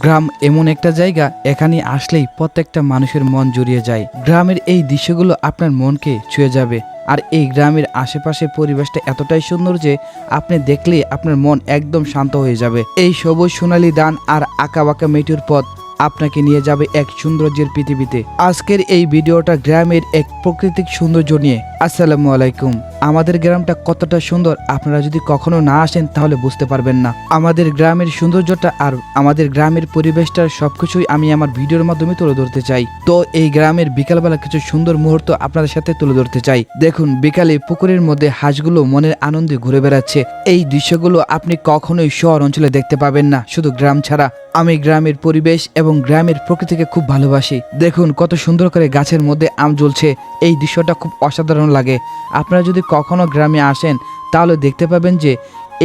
গ্রাম এমন একটা জায়গা, এখানে আসলেই প্রত্যেকটা মানুষের মন জুড়িয়ে যায়। গ্রামের এই দৃশ্যগুলো আপনার মনকে ছুঁয়ে যাবে। আর এই গ্রামের আশেপাশে পরিবেশটা এতটাই সুন্দর যে আপনি দেখলে আপনার মন একদম শান্ত হয়ে যাবে। এই সবুজ সোনালী ধান আর আঁকা বাঁকা মেটুর পথ আপনাকে নিয়ে যাবে এক সৌন্দর্যের পৃথিবীতে। আজকের এই ভিডিওটা গ্রামের এক প্রাকৃতিক সৌন্দর্য নিয়ে। আসসালামু আলাইকুম। আমাদের গ্রামটা কতটা সুন্দর আপনারা যদি কখনো না আসেন তাহলে বুঝতে পারবেন না। আমাদের গ্রামের সৌন্দর্যটা আর আমাদের গ্রামের পরিবেশটার সবকিছুই আমি আমার ভিডিওর মাধ্যমে তুলে ধরতে চাই। তো এই গ্রামের বিকালবেলা কিছু সুন্দর মুহূর্ত আপনাদের সাথে তুলে ধরতে চাই। দেখুন, বিকালে পুকুরের মধ্যে হাঁসগুলো মনের আনন্দে ঘুরে বেড়াচ্ছে। এই দৃশ্যগুলো আপনি কখনোই শহর অঞ্চলে দেখতে পাবেন না, শুধু গ্রাম ছাড়া। আমি গ্রামের পরিবেশ এবং গ্রামের প্রকৃতিকে খুব ভালোবাসি। দেখুন কত সুন্দর করে গাছের মধ্যে আম জ্বলছে। এই দৃশ্যটা খুব অসাধারণ লাগে। আপনারা যদি কখনো গ্রামে আসেন তাহলে দেখতে পাবেন যে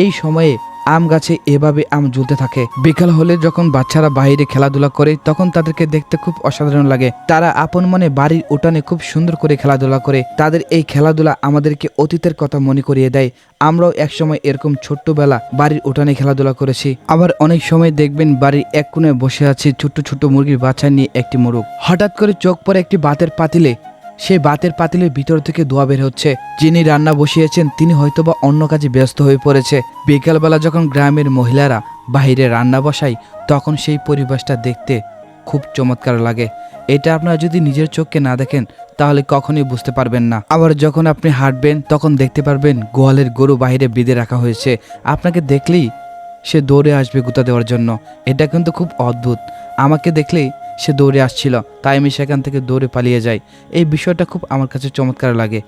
এই সময়ে আম গাছে এভাবে আম ঝুলতে থাকে। বিকাল হলে যখন বাচ্চারা বাইরে খেলাধুলা করে তখন তাদেরকে দেখতে খুব অসাধারণ লাগে। তারা আপন মনে বাড়ির উঠানে খুব সুন্দর করে খেলাধুলা করে। তাদের এই খেলাধুলা আমাদেরকে অতীতের কথা মনে করিয়ে দেয়। আমরাও একসময় এরকম ছোট্টবেলা বাড়ির উঠানে খেলাধুলা করেছি। আবার অনেক সময় দেখবেন বাড়ির এক কোণে বসে আছে ছোট্ট ছোট্ট মুরগির বাচ্চা নিয়ে একটি মোরগ। হঠাৎ করে চোখ পড়ে একটি ভাতের পাতিলে। সেই ভাতের পাতিলের ভিতর থেকে ধোঁয়া বের হচ্ছে। যিনি রান্না বসিয়েছেন তিনি হয়তোবা অন্য কাজে ব্যস্ত হয়ে পড়েছে। বিকালবেলা যখন গ্রামের মহিলারা বাইরে রান্না বসায় তখন সেই পরিবেশটা দেখতে খুব চমৎকার লাগে। এটা আপনারা যদি নিজের চোখকে না দেখেন তাহলে কখনোই বুঝতে পারবেন না। আবার যখন আপনি হাঁটবেন তখন দেখতে পারবেন গোয়ালের গরু বাইরে বেঁধে রাখা হয়েছে। আপনাকে দেখলেই সে দৌড়ে আসবে গুঁতা দেওয়ার জন্য। এটা কিন্তু খুব অদ্ভুত। আমাকে দেখলেই সে দৌড়ে আসছিল, তাই আমি সেখান থেকে দৌড়ে পালিয়ে যাই। এই বিষয়টা খুব আমার কাছে চমৎকার লাগে।